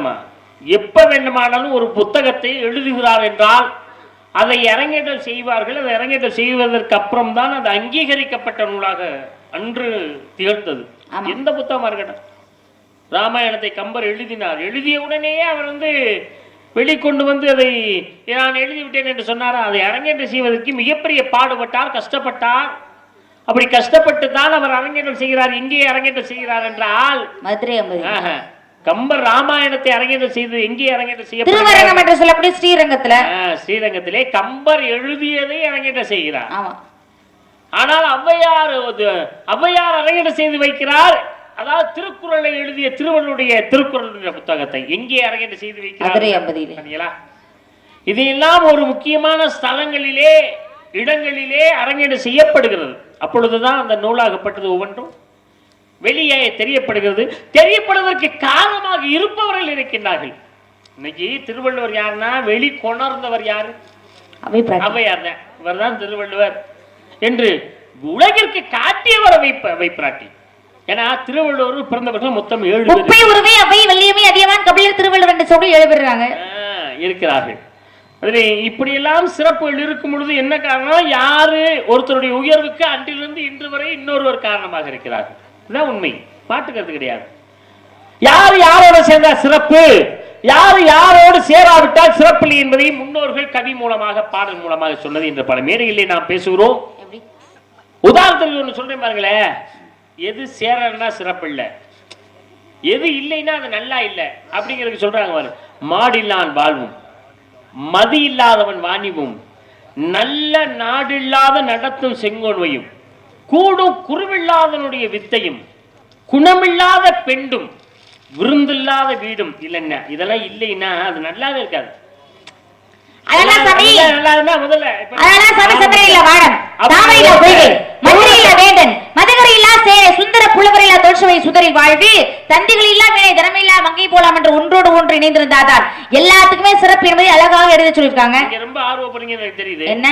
இல்லம்மா, எப்ப வேண்டுமானாலும் ஒரு புத்தகத்தை எழுதுகிறார் என்றால் அதை அரங்கேற்றம் செய்வார்கள். அதை அரங்கேற்றம் செய்வதற்கு அப்புறம் தான் அது அங்கீகரிக்கப்பட்ட நூலாக அன்று திகழ்ந்தது. எந்த புத்தகமா இருக்கட்டும், ராமாயணத்தை கம்பர் எழுதினார். எழுதிய உடனேயே அவர் வெளிக்கொண்டு அதை நான் எழுதிவிட்டேன் என்று சொன்னாரா? அதை அரங்கேற்றம் செய்வதற்கு மிகப்பெரிய பாடுபட்டார், கஷ்டப்பட்டார். அப்படி கஷ்டப்பட்டு தான் அவர் அரங்கேற்றம் செய்கிறார். எங்கே அரங்கேற்றம் செய்கிறார் என்றால் கம்பர் ராமாயணத்தை அரங்கேற்றம் செய்து எங்கே அரங்கேற்றம் செய்ய ஸ்ரீரங்கத்திலே கம்பர் எழுதியதை அரங்கேற்றம் செய்கிறார். ஆனால் ஔவையார் அரங்கேற்றம் செய்து வைக்கிறார். அதாவது திருக்குறளை எழுதிய திருவள்ளுடைய திருக்குறளுடைய புத்தகத்தை எங்கே அரங்கேற்றம் செய்து வைக்கிறார்? இதையெல்லாம் ஒரு முக்கியமான ஸ்தலங்களிலே இடங்களிலே அரங்கேற்றம் செய்யப்படுகிறது. அப்பொழுதுதான் அந்த நூலாகப்பட்டது ஒவ்வொன்றும் வெளியே தெரியப்படுகிறது. தெரியப்படுவதற்கு காரணமாக இருப்பவர்கள் இருக்கின்றார்கள். இன்னைக்கு திருவள்ளுவர் யாருன்னா வெளி கொணர்ந்தவர் யாரு? ஔவையார் தான். இவர் தான் திருவள்ளுவர் என்று உலகிற்கு காட்டியவர் வைப்பிராட்டி. ஏன்னா திருவள்ளுவர் பிறந்தவர்கள் மொத்தம் 7 இருக்கிறார்கள். அதில் இப்படியெல்லாம் சிறப்புகள் இருக்கும் பொழுது என்ன காரணம்? யாரு ஒருத்தருடைய உயர்வுக்கு அன்றிலிருந்து இன்று வரை இன்னொருவர் காரணமாக இருக்கிறார்கள். இதுதான் உண்மை, மாட்டுக்கிறது கிடையாது. யாரு யாரோட சேர்ந்தா சிறப்பு, யாரு யாரோடு சேராவிட்டால் சிறப்பில்லை என்பதை முன்னோர்கள் கவி மூலமாக பாடல் மூலமாக சொன்னது என்று பல மேடைகளிலே நாம் பேசுகிறோம். உதாரணத்துக்கு ஒன்று சொல்றேன் பாருங்களேன். எது சேரன்னா சிறப்பு இல்லை, எது இல்லைன்னா அது நல்லா இல்லை அப்படிங்கிறது சொல்றாங்க. மாடில்லான் வாழ்வும் மதி இல்லாதவன் வாணிவும் நல்ல நாடில்லாத நடத்தும் செங்கோன்வையும் கூடும் குருவில்லாதனுடைய வித்தையும் குணமில்லாத பெண்டும் விருந்தில்லாத வீடும் இல்லைன்னா இதெல்லாம் இல்லைன்னா அது நல்லாவே இருக்காது. சுந்தர புலவரில்லா தோஷவை சுதரில் வாழ்வு தந்திகள் இல்லா வினை திறமையில்லா மங்கை போலாம் என்று ஒன்றோடு ஒன்று இணைந்திருந்தாதான் எல்லாத்துக்குமே சிறப்பு என்பதை அழகாக எழுத சொல்லியிருக்காங்க. ரொம்ப ஆர்வப்படுறீங்க எனக்கு தெரியுது. என்ன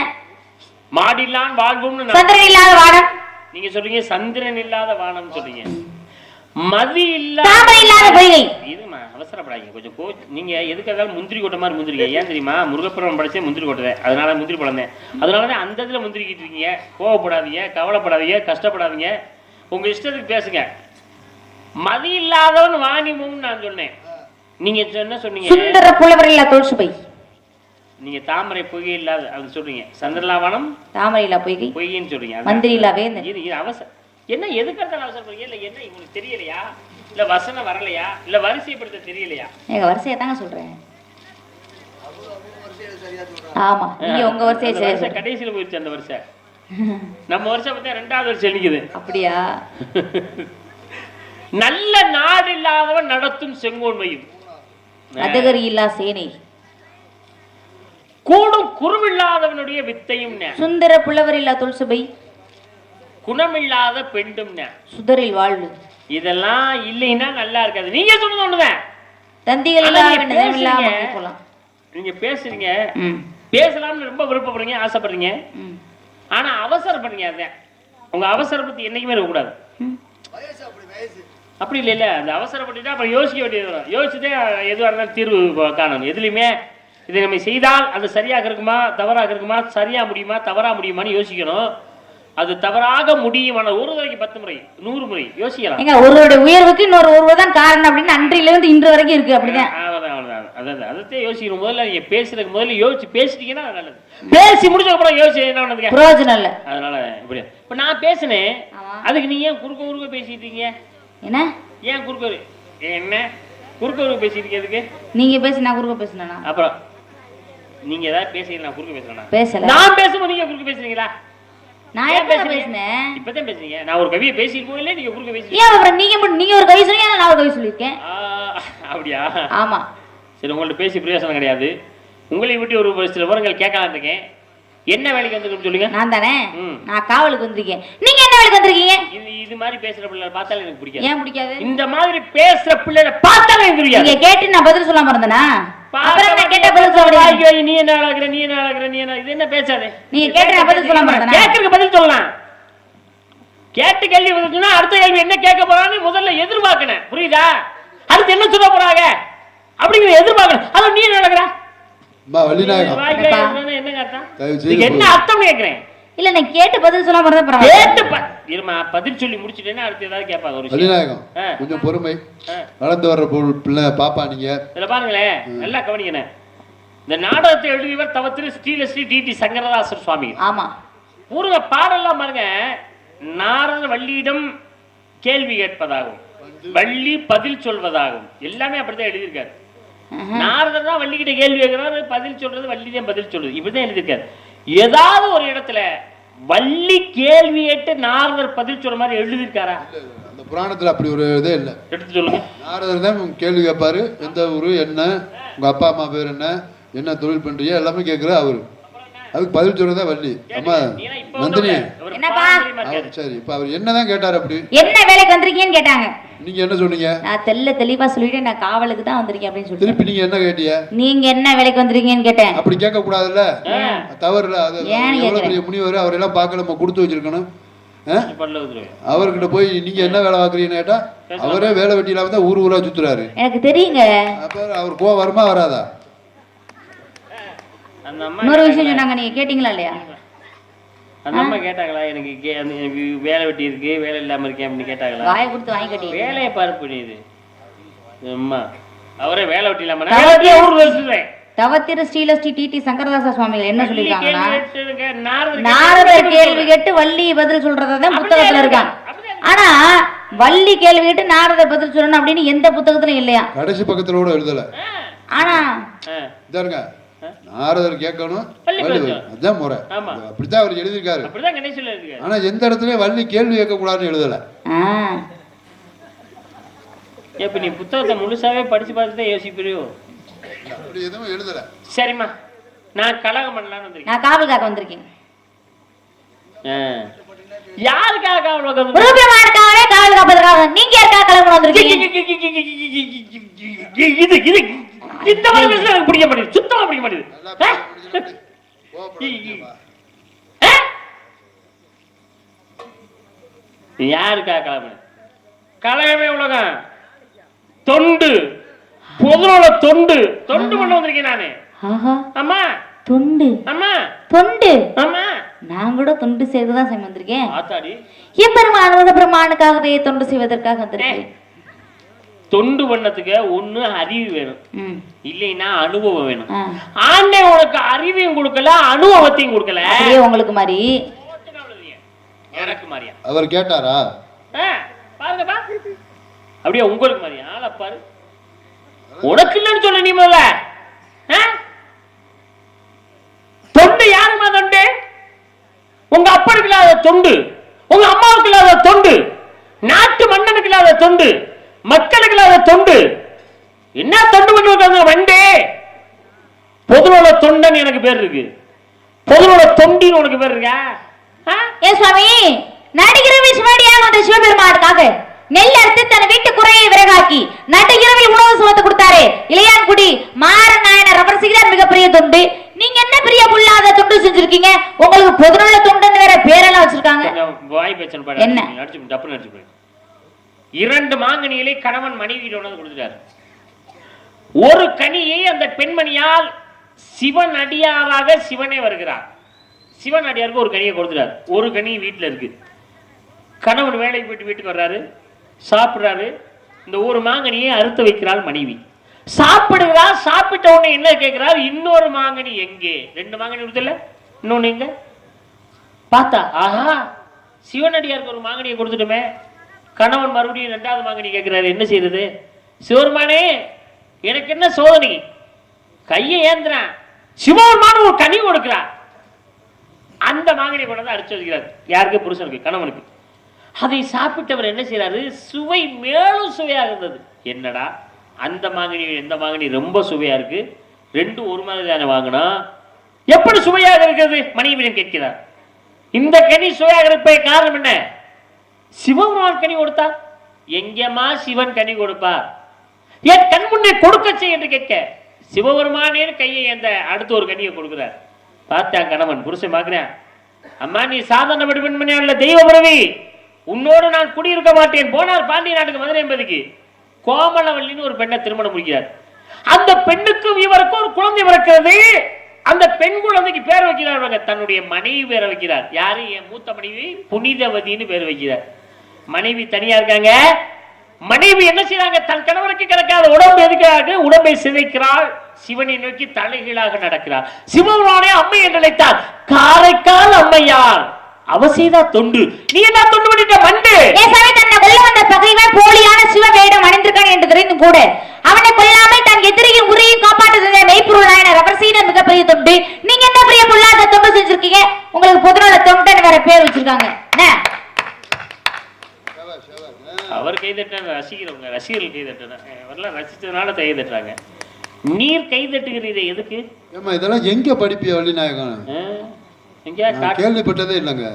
மாடில்லான் வாழ்வும் சந்திரன் இல்லாத வானம் நீங்க சொல்றீங்க, சந்திரன் இல்லாத வானம் சொல்றீங்க, மதி இல்லாத பொய்கை. இதுமா அவசரப்படாதீங்க கொஞ்சம். நீங்க எதுக்காக முந்திரி கொட்ட மாதிரி முந்திரிங்க. ஏன் தெரியுமா? முருகப்புறம் படிச்சே முந்திரி கொட்டுறேன், அதனால முந்திரி பழந்தேன். அதனாலதான் அந்த இதுல முந்திரிக்கிட்டு இருக்கீங்க. கோவப்படாதீங்க, கவலைப்படாதீங்க, கஷ்டப்படாதீங்க, உங்க இஷ்டத்துக்கு பேசுங்க. மதி இல்லாதவன் வாணிமும் நான் சொன்னேன். நீங்க என்ன சொன்னீங்க? சுந்தர புலவரில்லா தோஷபை. நீங்க தாமரை பொய்கை இல்லாத அது சொல்றீங்க. சந்திரலாவனம் தாமரை இல்லா பொய்கை பொய்கைன்னு சொல்றீங்க. மந்திரி இல்லா வேந்தன். இது அவசரம் என்ன? எதுக்காக அவசரப்படுறீங்க? இல்ல என்ன உங்களுக்கு தெரியலையா? இல்ல வசனம் வரலையா? இல்ல வரிசைப்படுத்த தெரியலையா? எங்க வரிசையை தாங்க சொல்றேன். ஆமா, நீங்க உங்க வரிசையை கடைசியில போயிடுச்சு அந்த வருஷம். நம்ம வருஷம் பார்த்தா 2வது வருஷம் நிக்குது. அப்படியா? நல்ல நாடு இல்லாதவன் நடத்தும் செங்கோன்மையும் அதகரி இல்லா சேனை கூடும் குருவில்லாதவனுடைய வித்தையும் சுந்தர புலவரில்லா துல்சுபை குணமில்லாத பெண்டும் சுதரில் வாழ்வு. இதெல்லாம் இல்லைன்னா நல்லா இருக்காது. நீங்க சொன்னது ஒண்ணுதான். தந்திகள் நீங்க பேசுறீங்க, பேசலாம்னு ரொம்ப விருப்பப்படுறீங்க, ஆசைப்படுறீங்க. ஆனா அவசரப்படுறீங்க. அதான் உங்க அவசரப்பத்தி என்னைக்குமே இருக்கக்கூடாது. அப்படி இல்ல அந்த அவசரப்பட்டுட்டா அப்புறம் யோசிக்க வேண்டியது வரும். யோசிச்சுட்டே எதுவாக இருந்தாலும் தீர்வு காணணும். எதுலையுமே இதை நம்ம செய்தால் அது சரியாக இருக்குமா, தவறாக இருக்குமா, சரியா முடியுமா, தவறா முடியுமான்னு யோசிக்கணும். அது தவறாக முடியும். ஒரு தடவைக்கு 10 முறை 100 முறை யோசிக்கலாம். ஒருவருடைய உயர்வுக்கு இன்னொரு ஒருவர்தான் காரணம் அப்படின்னு அன்றிலிருந்து இன்று வரைக்கும் இருக்கு. அப்படிதான் அதான் யோசிக்கணும். முதல்ல நீங்க பேசுறதுக்கு முதல்ல யோசிச்சு பேசிட்டீங்கன்னா நல்லது. பேசி முடிச்ச அப்புறம் யோசிச்சு என்ன பண்ணதுக்கு பிரயோஜனம் இல்ல. அதனால இப்ப நான் பேசினேன், அதுக்கு நீங்க ஏன் குறுக்க பேசிட்டீங்க? என்ன ஏன் குறுக்க பேசிட்டீங்க? எதுக்கு நீங்க பேசி நான் குறுக்க பேசினா? அப்புறம் நீங்க ஏதாவது பேசுறீங்க, நான் குறுக்க பேசுறேன். பேசல. நான் பேசும்போது நீங்க குறுக்க பேசுறீங்களா? நான் எப்ப பேசினேன்? இப்பதான் பேசுறீங்க. நான் ஒரு கவியை பேசிருக்கோம் இல்ல, நீங்க குறுக்க பேசுறீங்க. ஏன் அப்புறம் நீங்க ஒரு கவி சொன்னீங்க, நான் ஒரு கவி சொல்லிருக்கேன். அப்படியா? ஆமா. சரி, உங்கள்ட்ட பேசி பிரயோசனம் கிடையாது. உங்களை விட்டு ஒரு சில விவரங்கள் கேட்கலாம் இருக்கேன். என்ன வேலைக்கு வந்திருக்குன்னு சொல்லுங்க. நான் தானே, நான் காவலுக்கு வந்திருக்கேன். நீங்க என்ன வேலைக்கு வந்திருக்கீங்க? இது மாதிரி பேசுற பிள்ளை பார்த்தாலே எனக்கு பிடிக்காது. ஏன் பிடிக்காது? இந்த மாதிரி பேசுற பிள்ளைய பார்த்தாலே எனக்கு பிடிக்காது. நீங்க கேட்டு நான் பதில் சொல்லாம இருந்தேனா? அப்புறம் நான் கேட்ட பதில் சொல்றீங்க. நீ என்ன அழகுற, நீ என்ன அழகுற, நீ என்ன, இது என்ன பேசாதே. நீங்க கேட்ட நான் பதில் சொல்லாம இருந்தேனா? கேட்கறதுக்கு பதில் சொல்லலாம். கேட்டு கேள்வி வந்துச்சுன்னா அடுத்த கேள்வி என்ன கேட்க போறான்னு முதல்ல எதிர்பார்க்கணும். புரியுதா? அடுத்து என்ன சொல்ல போறாங்க? அப்படிங்கிற எதிர்பார்க்கணும். அதான் நீ நடக்கிறா வள்ளிநாயகம் என்ன அர்த்தம்? என்ன அர்த்தம் கேட்கிறேன். இல்ல நான் கேட்டு பதில் சொல்லாம இருந்தா பரவாயில்ல. கேட்டு இருமா பதில் சொல்லி முடிச்சுட்டேன்னா அடுத்து ஏதாவது கேட்பாங்க. ஒரு வள்ளிநாயகம் கொஞ்சம் பொறுமை. வளர்ந்து வர்ற பிள்ளை பாப்பா நீங்க இதுல பாருங்களேன், நல்லா கவனிக்கணும். இந்த நாடகத்தை எழுதியவர் தவத்திரு ஸ்ரீலஸ்ரீ டி சங்கரதாசர் சுவாமி. ஆமா, பூர்வ பாடலாம் பாருங்க. நாரதர் வள்ளியிடம் கேள்வி கேட்பதாகும், வள்ளி பதில் சொல்வதாகும், எல்லாமே அப்படிதான் எழுதியிருக்காரு. நாரதர் தான் வள்ளிக்கிட்ட கேள்வி கேட்கிறாரு, பதில் சொல்றது வள்ளி தான் பதில் சொல்றது, இப்படிதான் எழுதியிருக்காரு. ஏதாவது ஒரு இடத்துல வள்ளி கேள்வி கேட்டு நாரதர் பதில் சொல்ற மாதிரி எழுதியிருக்காரா? அந்த புராணத்துல அப்படி ஒரு இதே இல்லை. எடுத்து சொல்லுங்க. நாரதர் தான் கேள்வி கேட்பாரு, எந்த ஊரு, என்ன உங்க அப்பா அம்மா பேர் என்ன தொழில் பண்றீங்க எல்லாமே கேட்கிற அவரு. அதுக்கு பதில் சொல்றதா வள்ளி. அம்மா நந்தினி சரி, இப்ப அவர் என்னதான் கேட்டாரு? அப்படி என்ன வேலைக்கு வந்திருக்கீங்கன்னு கேட்டாங்க. நீங்க என்ன சொன்னீங்க? நான் தெளிவா சொல்லிட்டு நான் காவலுக்கு தான் வந்திருக்கேன் அப்படின்னு சொல்லி. திருப்பி நீங்க என்ன கேட்டீங்க? நீங்க என்ன வேலைக்கு வந்திருக்கீங்கன்னு கேட்டேன். அப்படி கேட்க கூடாதுல்ல, தவறுல. அது எவ்வளவு பெரிய முனிவர், அவரெல்லாம் பார்க்க நம்ம கொடுத்து வச்சிருக்கணும். அவர்கிட்ட போய் நீங்க என்ன வேலை பார்க்குறீங்கன்னு கேட்டா அவரே வேலை வெட்டி இல்லாம தான் ஊர் ஊரா சுத்துறாரு. எனக்கு தெரியுங்க. அப்ப அவர் கோவம் வருமா வராதா? இன்னொரு விஷயம் சொன்னாங்க, நீங்க கேட்டீங்களா இல்லையா? அந்த அம்மா கேட்டாங்களா? எனக்கு வேலை வெட்டி இருக்கு, வேலை இல்லாம இருக்கேன் அப்படின்னு கேட்டாங்களா? வாயை கொடுத்து வாங்கி கட்டி வேலையை பார்ப்பு இது அம்மா. அவரே வேலை வெட்டி இல்லாம தவத்திரு ஸ்ரீலஸ்ரீ டி சங்கரதாச சுவாமிகள் என்ன சொல்லிருக்காங்கன்னா, நாரதர் நாரதர் கேள்வி கேட்டு வள்ளி பதில் சொல்றதான் புத்தகத்துல இருக்காங்க. ஆனா வள்ளி கேள்வி கேட்டு நாரதர் பதில் சொல்லணும் அப்படின்னு எந்த புத்தகத்திலும் இல்லையா? கடைசி பக்கத்துல கூட எழுதல. ஆனா இதருங்க, நாரதர் கேட்கணும், அதான் முறை. அப்படித்தான் அவர் எழுதியிருக்காரு. ஆனா எந்த இடத்துலயும் வள்ளி கேள்வி கேட்க கூடாதுன்னு எழுதல. இப்ப நீ புத்தகத்தை முழுசாவே படிச்சு பார்த்துதான் யோசிப்பிரியோ? அப்படி எதுவும் எழுதல. சரிம்மா, நான் கலகம் பண்ணலான்னு வந்திருக்கேன். நான் காவலுக்காக வந்திருக்கேன். யாருக்காக காவலுக்காக? காவல் காப்பதற்காக. நீங்க யாருக்காக கலகம் வந்திருக்கீங்க? இது இந்த மாதிரி எனக்கு பிடிக்க மாட்டேங்குது, சுத்தமா பிடிக்க மாட்டேங்குது. யாருக்காக கலகம்? கலகமே உலகம் தொண்டு, பொதுநல தொண்டு பண்ண வந்திருக்கேன் நானு. அம்மா தொண்டு, அம்மா தொண்டு, அம்மா நான் கூட தொண்டு செய்துதான் செய்ய வந்திருக்கேன். ஆத்தாடி, எம்பெருமான் பெருமானுக்காகவே தொண்டு செய்வதற்காக வந்திருக்கேன். தொண்டு பண்ணதுக்கு ஒண்ணு அறிவு வேணும், இல்லைன்னா அனுபவம் வேணும். ஆண்டே உனக்கு அறிவையும் கொடுக்கல, அனுபவத்தையும் கொடுக்கல. அப்படியே உங்களுக்கு மாதிரி எனக்கு மாதிரியா? அவர் கேட்டாரா? பாருங்க பா, அப்படியே உங்களுக்கு மாதிரியா? ஆளை பாரு. உனக்கு இல்லைன்னு சொல்ல நீ முதல்ல. தொண்டு யாருமா தொண்டு? உங்க அப்பனுக்கு இல்லாத தொண்டு, உங்க அம்மாவுக்கு இல்லாத தொண்டு, நாட்டு மன்னனுக்கு இல்லாத தொண்டு, மக்களுக்கு இல்லாத தொண்டு. என்ன தொண்டு பண்ணுவாங்க? வண்டே பொதுநல தொண்டன் எனக்கு பேர் இருக்கு, பொதுநல தொண்டின்னு உனக்கு பேர் இருக்கா? ஏ சுவாமி, நடிகரவி சிவடியாக வந்த சிவபெருமானுக்காக நெல் அறுத்து தன் வீட்டு குறையை விறகாக்கி நடுகிரவில் உணவு சுமத்து கொடுத்தாரு இளையான்குடி மாறன் நாயனர். அவர் செய்தார் மிகப்பெரிய தொண்டு. நீங்க என்ன பெரிய புல்லாத தொண்டு செஞ்சிருக்கீங்க? உங்களுக்கு பொதுநல தொண்டுன்னு வேற பேரெல்லாம் வச்சிருக்காங்க. வாய் பேச்சன் பாரு. என்ன நடிச்சு டப்பு நடிச்சு போய் 2 மாங்கனிகளை கணவன் மனைவியிடம் உணவு கொடுத்துட்டார். ஒரு கனியை அந்த பெண்மணியால் சிவன் அடியாராக சிவனே வருகிறார். சிவன் அடியாருக்கு ஒரு கனியை கொடுத்துட்டார். ஒரு கனி வீட்டில் இருக்கு. கணவன் வேலைக்கு போயிட்டு வீட்டுக்கு வர்றாரு, சாப்பிடுறாரு. இந்த ஒரு மாங்கனியை அறுத்து வைக்கிறாள் மனைவி. சாப்பிடுகிறார். சாப்பிட்ட உடனே என்ன கேட்கிறார்? இன்னொரு மாங்கனி எங்கே? 2 மாங்கனி கொடுத்துல, இன்னொன்னு எங்க? பார்த்தா ஆஹா, சிவனடியாருக்கு ஒரு மாங்கனியை கொடுத்துட்டுமே. கணவன் மறுபடியும் 2வது மாங்கனி கேட்கிறாரு. என்ன செய்யறது? சிவருமானே, எனக்கு என்ன சோதனை? கையை ஏந்திரான், சிவபெருமான ஒரு கனி கொடுக்கிறார். அந்த மாங்கனி கொண்டு அடிச்சு வைக்கிறார். யாருக்கு? புருஷனுக்கு, கணவனுக்கு. அதை சாப்பிட்டவர் என்ன செய்யறாரு? சுவை மேலும் சுவையாக இருந்தது. என்னடா அந்த மாங்கனி எந்த மாங்கனி ரொம்ப சுவையா இருக்கு? 2 ஒரு மாதிரி தானே வாங்கினா, எப்படி சுவையாக இருக்கிறது? மனைவியிடம் கேட்கிறார். இந்த கனி சுவையாக இருப்ப காரணம் என்ன? சிவபெருமான் கனி கொடுத்தார். எங்கேமா சிவன் கனி கொடுப்பார்? என் கண் முன்னே கொடுக்க செய் என்று கேட்க சிவபெருமானே கையை அந்த அடுத்து ஒரு கனியை கொடுக்கிறார். பார்த்தா கணவன் புருஷன் பார்க்கிறேன். அம்மா, நீ சாதாரண பெண்மணி அல்ல, தெய்வ பிறவி. உன்னோடு நான் குடியிருக்க மாட்டேன். போனார் பாண்டிய நாட்டுக்கு மதுரை என்பதுக்கு. கோமலவல்லின்னு ஒரு பெண்ணை திருமணம் முடிக்கிறார். அந்த பெண்ணுக்கும் இவருக்கும் ஒரு குழந்தை பிறக்கிறது. அந்த பெண் குழந்தைக்கு பேர் வைக்கிறார், தன்னுடைய மனைவி பேரை வைக்கிறார். யாரு? என் மூத்த மனைவி புனிதவதின்னு பேர் வைக்கிறார். மனைவி தனியா இருக்காங்க. மனைவி என்ன செய்யறாங்க? தன் கணவருக்கு கிடைக்காத உடம்பு எதுக்காக உடம்பை சிதைக்கிறாள். சிவனை நோக்கி தலைகீழாக நடக்கிறார். சிவபெருமானே அம்மை என்று நினைத்தார். காரைக்கால் அம்மையார் அவசியதா தொண்டு. நீ என்ன தொண்டு பண்ணிட்ட மண்டு? தன்னை கொல்ல வந்த பகைவன் போலியான சிவ வேடம் அணிந்திருக்கான் என்று தெரிந்தும் கூட அவனை கொல்லாமல் தன் எதிரியின் உரியை காப்பாற்றுகிற மெய்ப்பொருள் நாயனர் அவர் செய்த மிகப்பெரிய தொண்டு. நீங்க என்ன பெரிய பொல்லாத தொண்டு செஞ்சிருக்கீங்க? உங்களுக்கு பொதுநல தொண்டன் வேற பேர் வச்சிருக்காங்க. அவர் கைதட்டான ரசிகர்கள் ரசிகர்கள் கைதட்டான அவரெல்லாம் ரசிச்சதுனால கை தட்டுறாங்க. நீர் கை தட்டுகிறீரே எதுக்கு? ஏமா இதெல்லாம் எங்க படிப்பிய வள்ளிநாயகம்? கேள்விப்பட்டதே இல்லைங்க.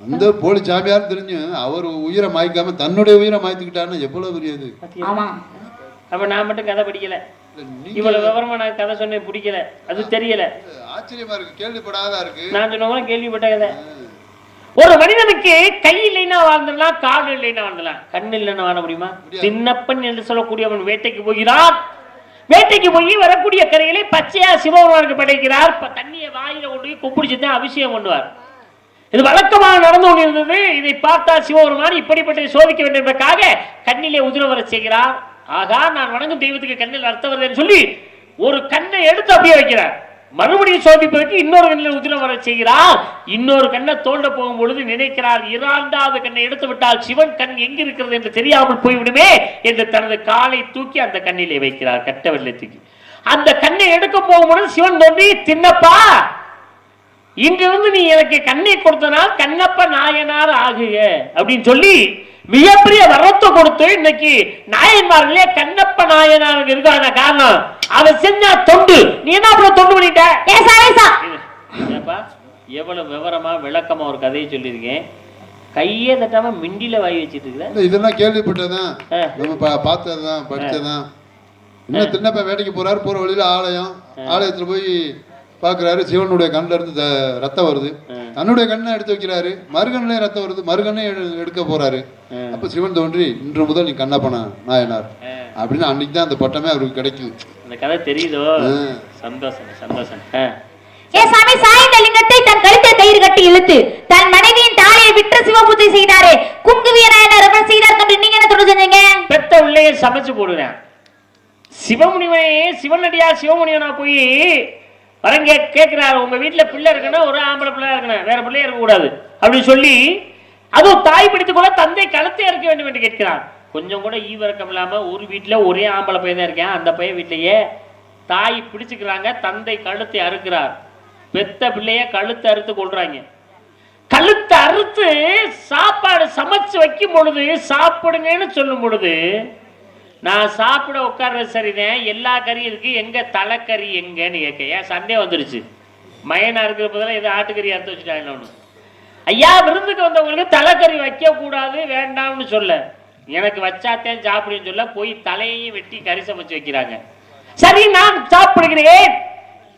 அந்த போலி சாமியார் தெரிஞ்சு அவர் உயிரை மாய்க்காம தன்னுடைய உயிரை மாய்த்துக்கிட்டான்னு எவ்வளவு பெரியது. அப்ப நான் மட்டும் கதை படிக்கல, இவ்வளவு விவரமா நான் கதை சொன்னேன், பிடிக்கல, அது தெரியல. ஆச்சரியமா இருக்கு, கேள்விப்படாதா இருக்கு. நான் சொன்னவங்க கேள்விப்பட்ட கதை. ஒரு மனிதனுக்கு கை இல்லைன்னா வாழ்ந்துடலாம், காடு இல்லைன்னா வாழ்ந்துடலாம், கண்ணு இல்லைன்னா வாழ முடியுமா? சின்னப்பன் என்று சொல்லக்கூடியவன் வேட்டைக்கு போகிறான். வேட்டைக்கு போய் வரக்கூடிய கரைகளை பச்சையா சிவபெருமானுக்கு படைக்கிறார். தண்ணியை வாயில கொண்டு போய் குப்பிடிச்சுதான் அபிஷேகம் பண்ணுவார். இது வழக்கமாக நடந்து கொண்டிருந்தது. இதை பார்த்தா சிவபெருமான் இப்படிப்பட்ட சோதிக்க வேண்டும் என்பதற்காக கண்ணிலே உதிர வர செய்கிறார். ஆகா, நான் வணங்கும் தெய்வத்துக்கு கண்ணில் அர்த்தம் வருதுன்னு சொல்லி ஒரு கண்ணை எடுத்து அப்படியே வைக்கிறார். மறுபடியும் சோதிப்பதற்கு இன்னொரு கண்ணில் உதிரம் வர செய்கிறார். இன்னொரு கண்ணை தோண்ட போகும் பொழுது நினைக்கிறார், இரண்டாவது கண்ணை எடுத்து விட்டால் சிவன் கண் எங்க இருக்கிறது என்று தெரியாமல் போய்விடுமே என்று தனது காலை தூக்கி அந்த கண்ணிலே வைக்கிறார், கட்ட வெள்ளத்துக்கு. அந்த கண்ணை எடுக்க போகும் பொழுது சிவன் தோன்றி, தின்னப்பா, இங்கிருந்து நீ எனக்கு கண்ணை கொடுத்தனால் கண்ணப்ப நாயனார் ஆகுக அப்படின்னு சொல்லி மிகப்பெரிய வரத்தை கொடுத்து இன்னைக்கு நாயன்மார்களே கண்ணப்ப நாயனார் இருக்கான காரணம் அவன் செஞ்சா தொண்டு. நீ என்ன அப்புறம் தொண்டு பண்ணிட்ட? எவ்வளவு விவரமா விளக்கமா ஒரு கதையை சொல்லியிருக்கேன். கையே தட்டாம மிண்டில வாய் வச்சிட்டு இருக்க. இதெல்லாம் கேள்விப்பட்டதான், நம்ம பார்த்ததுதான், படிச்சதான். இன்னும் தின்னப்ப வேட்டைக்கு போறாரு, போற வழியில ஆலயத்துல போய் பாக்குறாரு, சிவனுடைய கண்ணுல இருந்து ரத்தம் வருது. தன்னுடைய கண்ணை எடுத்து வைக்கிறாரு, மறுகண்ணிலே ரத்தம் வருது, மறுகண்ணை எடுக்க போறாரு. அப்ப சிவன் தோன்றி, இன்று முதல் நீ கண்ணப்பன நாயனார் அப்படின்னு அன்னைக்கு தான் அந்த பட்டமே அவருக்கு கிடைக்கும். அந்த கதை தெரியுதோ? சந்தோஷம் சந்தோஷம். சாமி சாய்ந்த லிங்கத்தை தன் கழுத்தில் கயிறு கட்டி இழுத்து தன் மனைவியின் தாலியை விற்று சிவபூஜை செய்தாரே, குங்குவிய நாயனார் அவர் செய்தார் என்று நீங்க என்ன தொடர்ந்து செஞ்சீங்க? பெத்த உள்ளே சமைச்சு போடுறேன். சிவமுனிவனே சிவனடியா சிவமுனிவனா போய் வரங்க கேட்கிறாரு, உங்க வீட்டுல பிள்ளை இருக்கணும், ஒரு ஆம்பளை பிள்ளை இருக்கணும், வேற பிள்ளைய இருக்கக்கூடாது அப்படின்னு சொல்லி, அதுவும் தாய் பிடித்துக் கொள்ள தந்தை கழுத்தை இருக்க வேண்டும் என்று கேட்கிறார். கொஞ்சம் கூட ஈவிரக்கம் இல்லாம ஒரு வீட்டுல ஒரே ஆம்பளை பையன் தான் இருக்கேன், அந்த பையன் வீட்டிலேயே தாய் பிடிச்சுக்கிறாங்க, தந்தை கழுத்தை அறுக்கிறார். பெத்த பிள்ளைய கழுத்தை அறுத்து கொள்றாங்க. கழுத்தை அறுத்து சாப்பாடு சமைச்சு வைக்கும் பொழுது சாப்பிடுங்கன்னு சொல்லும் பொழுது, நான் சாப்பிட உட்கார்றது சரிதான், எல்லா கறியும் இருக்கு, எங்க தலைக்கறி எங்கன்னு கேட்க. ஏன் சண்டே வந்துருச்சு, மயனா இருக்கிற போதெல்லாம் ஏதோ ஆட்டுக்கறி அறுத்து வச்சுட்டாங்க. ஐயா, விருந்துக்கு வந்தவங்களுக்கு தலைக்கறி வைக்க கூடாது, வேண்டாம்னு சொல்ல, எனக்கு வச்சாத்தேன் சாப்பிடுன்னு சொல்ல போய் தலையையும் வெட்டி கறி சமைச்சு வைக்கிறாங்க. சரி, நான் சாப்பிடுகிறேன்,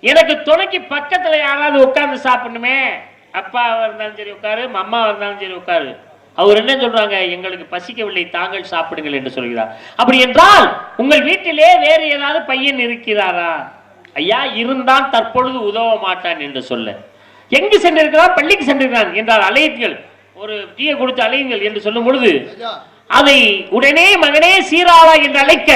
எனக்கு துணைக்கு பக்கத்துல யாராவது உட்கார்ந்து சாப்பிடணுமே, அப்பா இருந்தாலும் சரி உட்காரு, அம்மா இருந்தாலும் சரி உட்காரு. அவர் என்ன சொல்றாங்க, எங்களுக்கு பசிக்கவில்லை, தாங்கள் சாப்பிடுங்கள் என்று சொல்கிறார். அப்படி என்றால் உங்கள் வீட்டிலே வேறு ஏதாவது பையன் இருக்கிறாரா? ஐயா, இருந்தால் தற்பொழுது உதவ மாட்டான் என்று சொல்ல. எங்கு சென்றிருக்கிறான்? பள்ளிக்கு சென்றிருக்கிறான் என்றால் அலையுங்கள், ஒரு டீயை கொடுத்து அலையுங்கள் என்று சொல்லும் பொழுது அதை உடனே மகனே சீராளா என்று அழைக்க,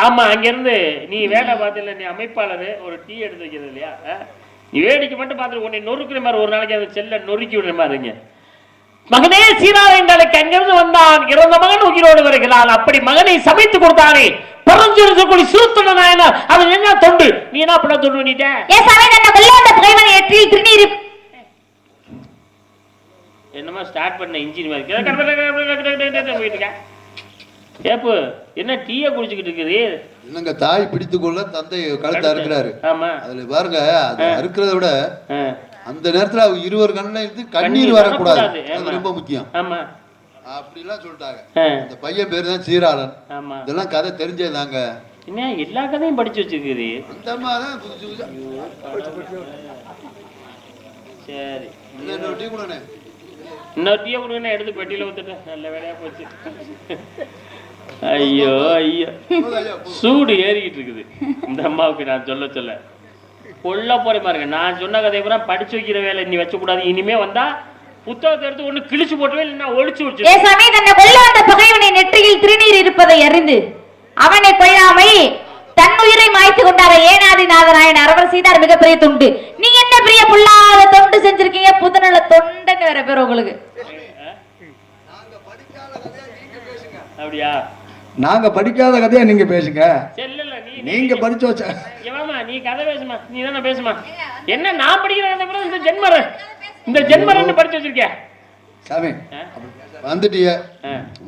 ஆமா, அங்கிருந்து நீ வேலை பார்த்துல, நீ அமைப்பாளர், ஒரு டீ எடுத்து வைக்கிறது இல்லையா, நீ வேடிக்கை மட்டும் பார்த்துட்டு உன்னை நொறுக்கிற மாதிரி ஒரு நாளைக்கு அந்த செல்ல நொறுக்கி விடுற மாதிரிங்க. மகனே சீராளா என்று அழைக்க அங்கிருந்து வந்தான். இறந்த மகன் உயிரோடு வருகிறான். அப்படி மகனை சமைத்து கொடுத்தானே பரஞ்சொல்லி சூத்தன நாயனார், அவன் என்ன தொண்டு, நீ என்ன பண்ண தொண்டு பண்ணிட்ட? என்னமா ஸ்டார்ட் பண்ண இன்ஜின் மாதிரி போயிட்டு ஏப்பு, என்ன டீயை குடிச்சுக்கிட்டு இருக்குது? என்னங்க, தாய் பிடித்துக் கொள்ள தந்தை கழுத்தை அறுக்கிறாரு. ஆமா, அதுல பாருங்க, அது அறுக்கிறத விட அந்த நேரத்துல இருவர் கண்ணுல இருந்து கண்ணீர் வரக்கூடாது, அது ரொம்ப முக்கியம். ஆமா, அப்படிலாம் சொல்லிட்டாங்க. அந்த பையன் பேரு தான் சீராளன். ஆமா, இதெல்லாம் கதை தெரிஞ்சதாங்க. என்ன எல்லா கதையும் படிச்சு வச்சிருக்குது? அந்த மாதிரிதான் புதுசு புதுசா. சரி, இன்னொரு டீ கொடுங்க, இன்னொரு டீயை கொடுங்க, எடுத்து பெட்டியில ஊத்துட்டு. நல்ல வேலையா போச்சு. ஐயோ ஐயோ, சூடு ஏறிக்கிட்டு இருக்குது இந்த அம்மாவுக்கு. நான் சொல்ல கொல்ல போறேன் பாருங்க. நான் சொன்ன கதை பூரா படிச்சு வைக்கிற வேலை நீ வச்சக்கூடாது. இனிமே வந்தா புத்தகத்தை எடுத்து ஒண்ணு கிழிச்சு போட்டுவே, இல்லைன்னா ஒழிச்சு வச்சு. ஏசாமி தன்னை கொல்ல வந்த பகைவனை நெற்றியில் திருநீர் இருப்பதை அறிந்து அவனை கொள்ளாமை தன்னுயிரை மாய்த்து கொண்டார ஏனாதிநாத நாயன் அரவர் செய்தார் மிகப்பெரிய தொண்டு. நீங்க என்ன பெரிய புல்லாத தொண்டு செஞ்சிருக்கீங்க, புதுநல தொண்டுன்னு வேற பேர் உங்களுக்கு. அப்படியா? நாங்க படிக்காத கதையா நீங்க பேசுங்க. நீங்க படிச்சு வச்ச நீ கதை பேசுமா, நீ தானே பேசுமா. என்ன நான் படிக்கிற கதை கூட இந்த ஜென்மரன் படிச்சு வச்சிருக்கேன். சாமி வந்துட்டிய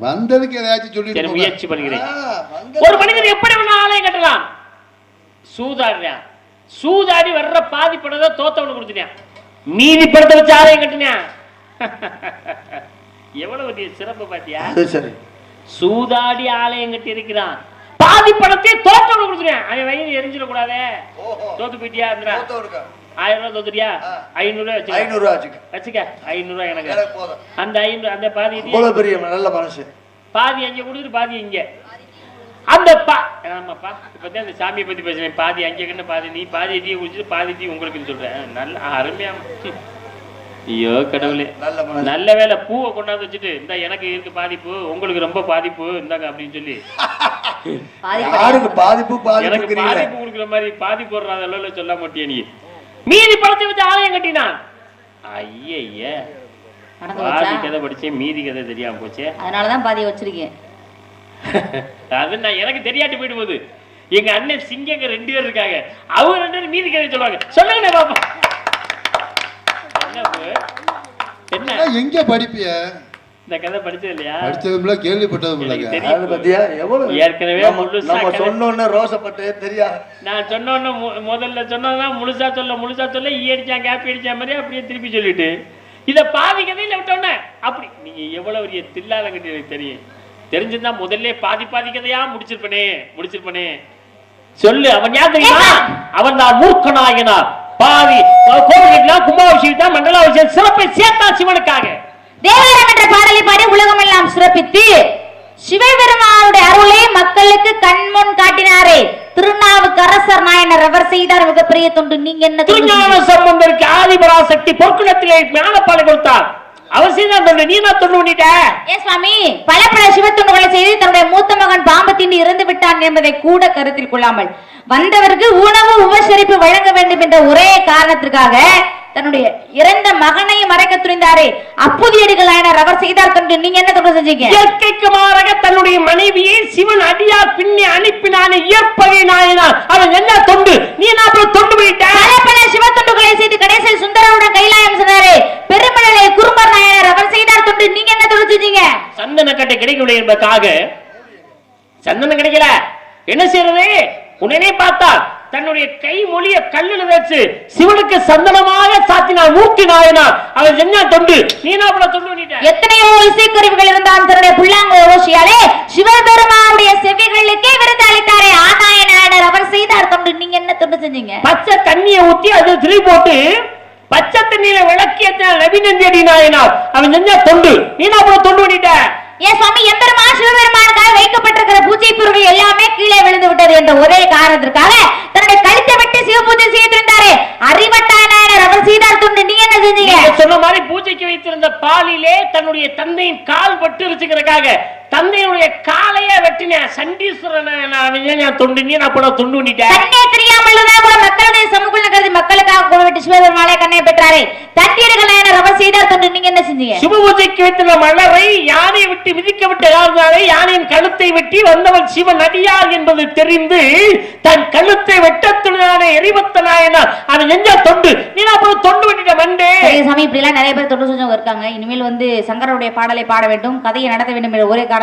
வந்ததுக்கு ஏதாச்சும் சொல்லி முயற்சி பண்ணுகிறேன். ஒரு மனிதன் எப்படி வேணா ஆலயம் கட்டலாம். சூதாடுறான், சூதாடி வர்ற பாதி படத்தை தோத்தவனு கொடுத்துட்டான், மீதி படத்தை வச்சு ஆலயம் கட்டினான். எவ்வளவு சிறப்பு பாத்தியா? சரி, சூதாடி ஆலயம் கட்டி இருக்கிறான், பாதி படத்தை தோத்தவனு கொடுத்துட்டான். அவன் வயிறு எரிஞ்சிடக்கூடாதே. தோத்து போயிட்டியா? 1000 ரூபாய் தோத்துட்டியா? 500 ரூபாய் வச்சுக்க. 500 ரூபாய் எனக்கு. அந்த 500 அந்த பாதி பெரிய நல்ல மனசு. பாதி அங்க கொடுத்துட்டு பாதி இங்க. அந்த ஆமாப்பா, இப்பதான் அந்த சாமியை பத்தி பேசுறேன். பாதி அங்க கண்ணு பாதி நீ, பாதி டீ குடிச்சிட்டு பாதி டீ உங்களுக்குன்னு சொல்றேன். நல்ல அருமையா. ஐயோ கடவுளே, நல்ல வேலை பூவை கொண்டாந்து வச்சுட்டு இந்த எனக்கு இருக்கு பாதிப்பு, உங்களுக்கு ரொம்ப பாதிப்பு இந்தாங்க அப்படின்னு சொல்லி பாதிப்பு எனக்கு பாதிப்பு கொடுக்குற மாதிரி பாதி போடுறாத அளவுல சொல்ல மாட்டியா நீ? மீதி படத்தை வச்சு ஆலயம் கட்டினான். ஐய பாதி கதை படிச்சேன், மீதி கதை தெரியாம போச்சு. அதனாலதான் பாதியை வச்சிருக்கேன். அது நான் எனக்கு தெரியாட்டி போயிட்டு போகுது. எங்க அண்ணன் சிங்கங்க 2 பேர் இருக்காங்க, அவங்க 2 பேரும் மீதி கதை சொல்லுவாங்க. சொல்லுங்க பாப்பா. என்ன எங்க படிப்பிய? இந்த கதை படிச்சது இல்லையா? படிச்சதுல கேள்விப்பட்டதும் இல்ல. அது பத்தியா எவ்வளவு ஏற்கனவே நம்ம சொன்னோன்னு ரோசப்பட்டு தெரியா. நான் சொன்னோன்னு முதல்ல சொன்னதான் முழுசா சொல்ல ஈ அடிச்சான் கேப்பி அடிச்ச மாதிரி அப்படியே திருப்பி சொல்லிட்டு இத பாதி கதையில விட்டோன்னே அப்படி. நீங்க எவ்வளவு பெரிய தில்லாத கட்டி எனக்கு தெரியும். தெரிஞ்சிருந்தா முதல்ல பாதி கதையா முடிச்சிருப்பனே. சொல்லு, அவன் யார் தெரியுமா? அவன் தான் மூர்க்கனாயினார். பாதி கோவிலுக்கெல்லாம் கும்பாபிஷேகம் மண்டலாபிஷேகம் சிறப்பை சேர்த்தா சிவனுக்காக. தேவாரம் என்ற பாடலை பாடி உலகம் எல்லாம் சிறப்பித்து சிவபெருமானுடைய அருளை மக்களுக்கு கண்முன் காட்டினாரே திருநாவுக்கரசர் நாயனர் அவர் செய்தார் மிகப்பெரிய தொண்டு. நீங்க என்ன? திருஞான சம்பந்தருக்கு ஆதிபராசக்தி பொற்குணத்திலே ஞானப்பாலை கொடுத்தார். அவர் செய்தார் தொண்டு. நீ நான் தொண்டு பண்ணிட்ட. ஏ சுவாமி, பல சிவத்தொண்டுகளை செய்து தன்னுடைய மூத்த மகன் பாம்பு தீண்டி இறந்து விட்டான் என்பதை கூட கருத்தில் கொள்ளாமல் வந்தவருக்கு உணவு உபசரிப்பு வழங்க வேண்டும் என்ற ஒரே காரணத்திற்காக தன்னுடைய இறந்த மகனையும் மறைக்க துணிந்தாரே அப்புதியடிகள் நாயனார் அவர் செய்தார் தொண்டு. நீங்க என்ன தொண்டு செஞ்சீங்க? இயற்கைக்கு மாறாக தன்னுடைய மனைவியை சிவன் அடியார் பின்னே அனுப்பினானே இயற்பகை நாயனார் அவன் என்ன தொண்டு. நீ நான் தொண்டு போயிட்ட. பல சிவ தொண்டுகளை செய்து கடைசியில் சுந்தரவுடன் கைலாயம் சென்றாரே பெருமழலை குறும்பர் நாயனார் அவர் செய்தார் தொண்டு. நீங்க என்ன தொண்டு செஞ்சீங்க? சந்தன கட்டை கிடைக்கவில்லை என்பதற்காக சந்தனம் கிடைக்கல என்ன செய்யறது? உடனே பார்த்தா தன்னுடைய கை மொழிய கல்லுல வச்சு சிவனுக்கு சந்தனமாக சாத்தினார் மூர்த்தி நாயனார். அவன் செஞ்ச தொண்டு. நீனா அப்படி தொண்டு பண்ணிட்ட. எத்தனையோ இசைக்கருவிகள் இருந்தான் தன்னுடைய புல்லாங்க ஓஷியாலே சிவபெருமானுடைய செவிகளுக்கே விருது அளித்தாரே ஆனாய நாயனார் அவர் செய்தார் தொண்டு. நீங்க என்ன தொண்டு செஞ்சீங்க? பச்சை தண்ணியை ஊத்தி அது திரி போட்டு பச்சை தண்ணியில விளக்கிய நபிநந்தியடி நாயனார் அவன் செஞ்ச தொண்டு. நீனா அப்படி தொண்டு பண்ணிட்ட. ஏன் சுவாமி, எம்பெருமான் சிவபெருமானுக்காக வைக்கப்பட்டிருக்கிற பூஜை பொருட்கள் எல்லாமே கீழே விழுந்து விட்டது என்ற ஒரே காரணத்திற்காக தன்னுடைய கழுத்தை வெட்டி சிவ பூஜை செய்திருந்தாரே அறிவட்டாய நாயனார் அவர் செய்தார் தொண்டு. நீங்க என்ன செஞ்சீங்க? சொன்ன மாதிரி பூஜைக்கு வைத்திருந்த பாலிலே தன்னுடைய தந்தையின் கால் பட்டு வச்சுக்கிறதுக்காக தந்தையுடைய காலையே வெட்டின சண்டீஸ்வரன் தொண்டு. நீ நான் தொண்டு பண்ணிட்டேன். கண்ணே தெரியாமல் கூட மக்களுடைய சமூக கருதி மக்களுக்காக கொடுவிட்டு சிவபெருமானை கண்ணை பெற்றாரே தட்டியடிகள் நாயனார் அவர் செய்தார் தொண்டு. நீங்க என்ன செஞ்சீங்க? சிவ பூஜைக்கு வைத்திருந்த மலரை யானை விட்டு மிதிக்க விட்ட யானையின் கழுத்தை வெட்டி வந்தவன் சிவன் அடியார் என்பது தெரிந்து தன் கழுத்தை வெட்டத்துடனே எரிபத்த நாயனார் அவன் செஞ்ச தொண்டு. நீ நான் தொண்டு பண்ணிட்ட மண்டே. சாமி, இப்படி எல்லாம் நிறைய பேர் தொண்டு செஞ்சவங்க இருக்காங்க. இனிமேல் வந்து சங்கருடைய பாடலை பாட வேண்டும், கதையை நடத்த வேண்டும் என்ற ஒரே காரணத்துக்காக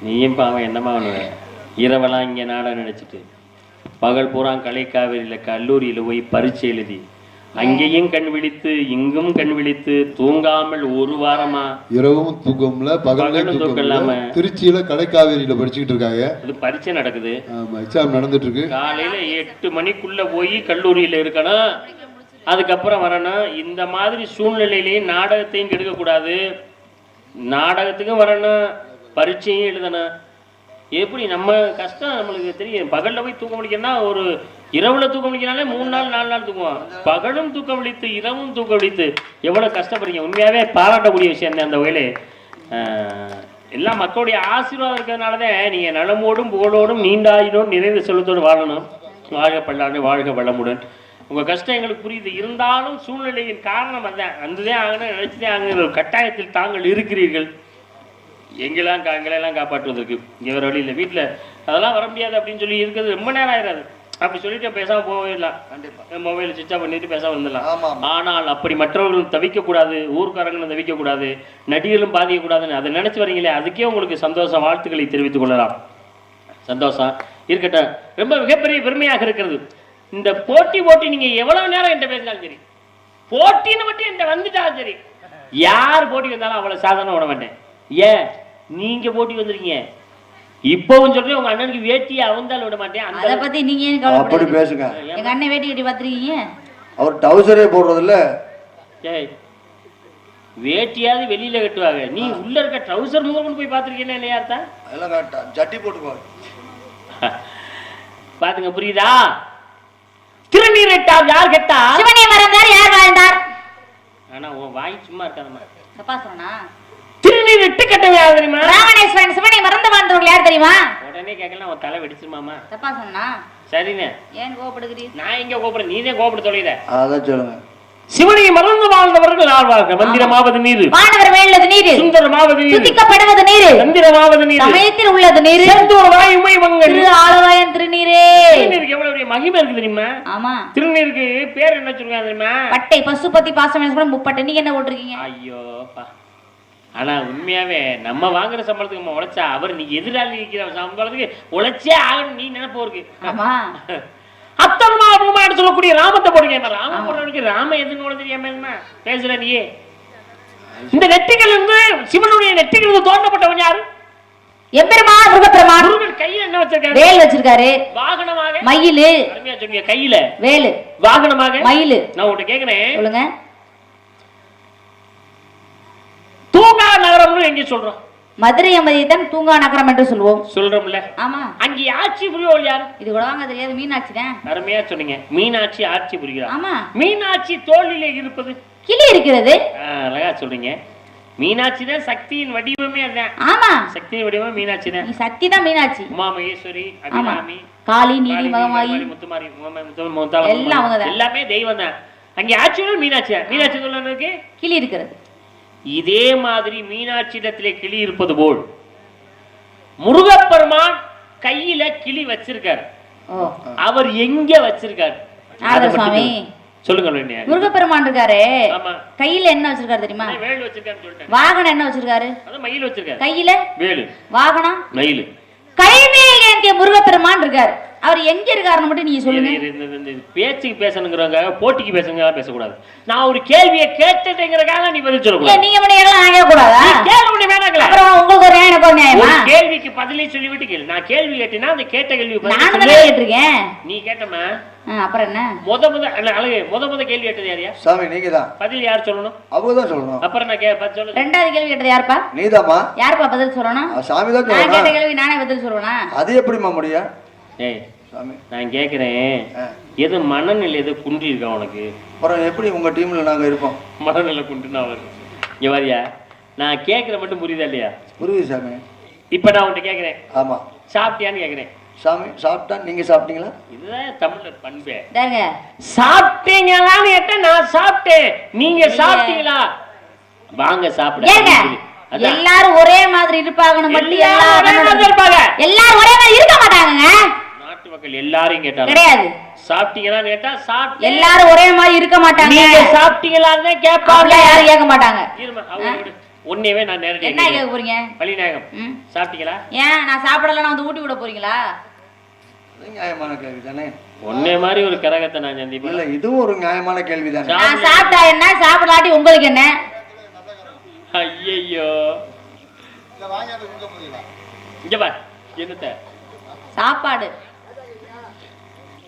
நீயும் பாவம் என்னமா பண்ணுவ? இரவெல்லாம் இங்கே நாடகம் நடிச்சிட்டு பகல் பூரா கலைக்காவிரியில் கல்லூரியில் போய் பரீட்சை எழுதி அங்கேயும் கண் விழித்து இங்கும் கண் விழித்து தூங்காமல் ஒரு வாரமா இரவும் தூக்கம்ல பகலும் தூக்கம் இல்லாம திருச்சியில கடைக்காவேரியில படிச்சுக்கிட்டு இருக்காங்க. அது பரீட்சை நடக்குது. ஆமா, எக்ஸாம் நடந்துட்டு இருக்கு. காலையில 8 மணிக்குள்ள போய் கல்லூரியில இருக்கணும், அதுக்கப்புறம் வரணும். இந்த மாதிரி சூழ்நிலையிலையும் நாடகத்தையும் கெடுக்கக்கூடாது, நாடகத்துக்கும் வரணும், பரீட்சையும் எழுதணும். எப்படி நம்ம கஷ்டம் நம்மளுக்கு தெரியும். பகல்ல போய் தூக்கம் முடிக்கணும்னா ஒரு இரவுல தூக்கம் முடிக்கனாலே 3 நாள் 4 நாள் தூக்குவோம். பகலும் தூக்கம் விழித்து இரவும் தூக்கம் விழித்து எவ்வளவு கஷ்டப்படுறீங்க. உண்மையாவே பாராட்டக்கூடிய விஷயம் தான் அந்த வகையிலே. எல்லாம் மக்களுடைய ஆசீர்வாதம் இருக்கிறதுனாலதான் நீங்க நலமோடும் புகழோடும் நீண்டாயினோடும் நிறைந்த செல்வத்தோடு வாழணும். வாழ்க பல்லாண்டு வாழ்க வளமுடன். உங்க கஷ்டம் எங்களுக்கு புரியுது, இருந்தாலும் சூழ்நிலையின் காரணம் அதான், வந்துதான் ஆகணும், நினைச்சுதான் ஆகணும். ஒரு கட்டாயத்தில் தாங்கள் இருக்கிறீர்கள். எங்களெல்லாம் காப்பாற்றுவதற்கு இங்கே வேறு வழி இல்லை. வீட்டில் அதெல்லாம் வர முடியாது அப்படின்னு சொல்லி இருக்கிறது ரொம்ப நேரம் ஆயிடாது. அப்படி சொல்லிட்டு பேசாமல் போயிடலாம். கண்டிப்பாக மொபைலை சுவிட்ச் ஆஃப் பண்ணிட்டு பேசாமல் வந்துடலாம். ஆனால் அப்படி மற்றவர்களும் தவிக்கக்கூடாது, ஊர்க்காரங்களும் தவிக்கக்கூடாது, நடிகர்களும் பாதிக்கக்கூடாதுன்னு அதை நினைச்சு வரீங்களே, அதுக்கே உங்களுக்கு சந்தோஷம், வாழ்த்துக்களை தெரிவித்துக் கொள்ளலாம். சந்தோஷம் இருக்கட்டும். ரொம்ப மிகப்பெரிய பெருமையாக இருக்கிறது இந்த போட்டி. நீங்க எவ்வளவு நேரம் என்கிட்ட பேசினாலும் சரி, போட்டின்னு மட்டும் என்கிட்ட வந்துட்டாலும் சரி, யார் போட்டி வந்தாலும் அவ்வளவு சாதாரண விட மாட்டேன். ஏன் நீங்க போட்டி வந்திருக்கீங்க, இப்பவும் சொல்றேன், உங்க அண்ணனுக்கு வேட்டியை அவந்தாலும் விட மாட்டேன். அதை பத்தி நீங்க ஏன் அப்படி பேசுங்க. எங்க அண்ணன் வேட்டி கட்டி பாத்துருக்கீங்க, அவர் டவுசரே போடுறது இல்ல. ஏய், வேட்டியாவது வெளியில கட்டுவாங்க, நீ உள்ள இருக்க ட்ரவுசர் முதல் போய் பாத்துருக்கீங்க இல்லையா? அதெல்லாம் ஜட்டி போட்டுக்கோ. பாத்துங்க, புரியுதா? திருநீரிட்டால் யார் கெட்டா? சிவனை மறந்தார் யார் வாழ்ந்தார்? ஆனா உன் வாய் சும்மா இருக்காதம்மா. தப்பா சொன்னா? திருநீர் இட்டு கட்டவே யார் தெரியுமா? ராமணேஸ்வரன். சிவனை மறந்து வாழ்ந்தவர்கள் யார் தெரியுமா? உடனே கேட்கலாம், உன் தலை வெடிச்சிருமாமா. தப்பா சொன்னா? சரிண்ணே. ஏன் கோபப்படுகிறீர்? நான் எங்க கோபப்படுறேன், நீதே கோபப்பட சொல்லிட. அதான் சொல்லுங்க. சிவனை மறந்து வாழ்ந்தவர்கள் ஆழ்வார்கள். மந்திரமாவது நீர், வானவர் வேண்டது நீர், சுந்தரமாவது நீர், சுத்திக்கப்படுவது நீர், சந்திரமாவது நீர், சமயத்தில் உள்ளது நீர், செந்தூர் வாயுமை மங்கள் திரு ஆலவாயன் திருநீரே. திருநீருக்கு எவ்வளவு பெரிய மகிமை இருக்கு தெரியுமா? ஆமா. திருநீருக்கு பேர் என்ன சொல்லுவாங்க தெரியுமா? பட்டை பசுபதி பாசம் முப்பட்டை. நீங்க என்ன போட்டிருக்கீங்க? ஐயோப்பா. ஆனா உண்மையாவே நம்ம வாங்குற சம்பளத்துக்கு நம்ம உழைச்சா, அவர் நீ எதிராளி இருக்கிற சம்பளத்துக்கு உழைச்சே ஆகணும் நீ நினைப்போ இருக்கு. ஆமா. அத்தன்மா அபுமான்னு சொல்லக்கூடிய ராமத்தை போடுங்க. ராம போடுறவனுக்கு ராம எதுன்னு தெரியாம பேசுற நீயே. இந்த நெற்றிகள் இருந்து, சிவனுடைய நெற்றிகள் இருந்து தோன்றப்பட்டவன் யாரு? எம்பெருமான் முருகப்பெருமான். முருகன் கையில என்ன வச்சிருக்காரு? வேல் வச்சிருக்காரு. வாகனமாக மயிலு. அருமையா சொன்னீங்க. கையில வேலு, வாகனமாக மயிலு. நான் உன்கிட்ட கேக்குறேன், சொல்லுங்க. தூங்கா நகரம்னு எங்க சொல்றோம்? மதுரை அமதியைத்தான் தூங்கா நகரம் என்று சொல்லுவோம். சொல்றோம்ல. ஆமா. அங்கே ஆட்சி புரியோள் யாரு? இது கூட வாங்க தெரியாது, மீனாட்சி தான். அருமையா சொன்னீங்க. மீனாட்சி ஆட்சி புரிகிறார். ஆமா. மீனாட்சி தோளிலே இருப்பது கிளி இருக்கிறது. அழகா சொல்றீங்க. மீனாட்சி தான் சக்தியின் வடிவமே. அதான். ஆமா, சக்தியின் வடிவமே மீனாட்சி தான். நீ சக்தி தான் மீனாட்சி. உமா மகேஸ்வரி, அபிராமி, காளி, நீலி, மகமாயி, முத்துமாரி, எல்லாம் அவங்க தான். எல்லாமே தெய்வம் தான். அங்கே ஆட்சியோட மீனாட்சி தான். மீனாட்சி தோழனுக்கு கிளி இருக்கிறது. இதே மாதிரி மீனாட்சி இடத்திலே கிளி இருப்பது போல் முருகப்பெருமான் கையில கிளி வச்சிருக்காரு. அவர் எங்க வச்சிருக்காரு? சுவாமி சொல்லுங்க. முருகப்பெருமான் இருக்காரு, ஆமா. கையில என்ன வச்சிருக்காரு தெரியுமா? வேல் வச்சிருக்காருன்னு சொல்லிட்டேன். வாகனம் என்ன வச்சிருக்காரு? அது மயில் வச்சிருக்காரு. கையில வேலு, வாகனம் மயில். கைவேல் ஏந்திய முருகப்பெருமான் இருக்காரு. அவர் எங்க இருக்காருன்னு மட்டும் நீங்க சொல்லுங்க. பேச்சுக்கு பேசணுங்கிறவங்க போட்டிக்கு பேசுங்க, பேசக்கூடாது. நான் ஒரு கேள்வியை கேட்டுட்டேங்கிறக்காக நீ பதில் சொல்லக்கூடாது. நீங்க கேட்க கூடாதா? கேள்வி வேணாங்களா? அப்புறம் உங்களுக்கு ஒரு எனக்கு ஒரு நியாயமா? கேள்விக்கு பதிலே சொல்லிவிட்டு கேளு. நான் கேள்வி கேட்டேன்னா அந்த கேட்ட கேள்வி நான் தானே கேட்டிருக்கேன். நீ கேட்டமா? அப்புறம் என்ன? முத கேள்வி கேட்டது யாரையா? சாமி நீங்க தான். பதில் யார் சொல்லணும்? அவங்க தான் சொல்லணும். அப்புறம் நான் பதில் சொல்லணும். ரெண்டாவது கேள்வி கேட்டது யாருப்பா? நீதாம்மா. யாருப்பா பதில் சொல்லணும்? சாமி தான் சொல்லணும். நான் கேட்ட கேள்வி நானே பதில் சொல்றேனா? அது எப்படிமா முடியும்? ஏய் சாமி, நான் கேக்குறேன், எது மனநிலை எது குன்றி இருக்கா உனக்கு? அப்புறம் எப்படி உங்க டீம்ல நாங்க இருப்போம்? மனநிலை குன்றுனா வரும். இங்க வரியா? நான் கேக்குற மட்டும் புரியுதா இல்லையா? புரியுது சாமி. இப்ப நான் உன்கிட்ட கேக்குறேன், ஆமா, சாப்பிட்டியான்னு கேக்குறேன். சாமி சாப்பிட்டா. நீங்க சாப்பிட்டீங்களா? இதுதான் தமிழர் பண்பே. சாப்பிட்டீங்களான்னு கேட்டா நான் சாப்பிட்டேன், நீங்க சாப்பிட்டீங்களா? வாங்க சாப்பிட. எல்லாரும் ஒரே மாதிரி இருப்பாங்கன்னு மட்டும் எல்லாரும் ஒரே மாதிரி இருக்க மாட்டாங்க. நாட்டு மக்கள் எல்லாரையும் கேட்டாங்க கிடையாது. சாப்பிட்டீங்களான்னு கேட்டா சாப்பிட்டு எல்லாரும் ஒரே மாதிரி இருக்க மாட்டாங்க. நீங்க சாப்பிட்டீங்களான்னு கேட்பாங்க, யாரும் கேட்க மாட்டாங்க. ஒன்னேவே நான் நேரடியா என்ன கேட்க போறீங்க? வள்ளிநாயகம் சாப்பிட்டீங்களா? ஏன் நான் சாப்பிடலன்னா வந்து ஊட்டி விட போறீங்களா? நியாயமான கேள்வி தானே. ஒன்னே மாதிரி ஒரு கரகத்தை நான் சந்திப்பேன். இல்ல இதுவும் ஒரு நியாயமான கேள்விதான். நான் சாப்பிட்டா என்ன, சாப்பிடாட்டி உங்களுக்கு என்ன? ஐயோ இங்க பார் என்னத்த சாப்பாடு.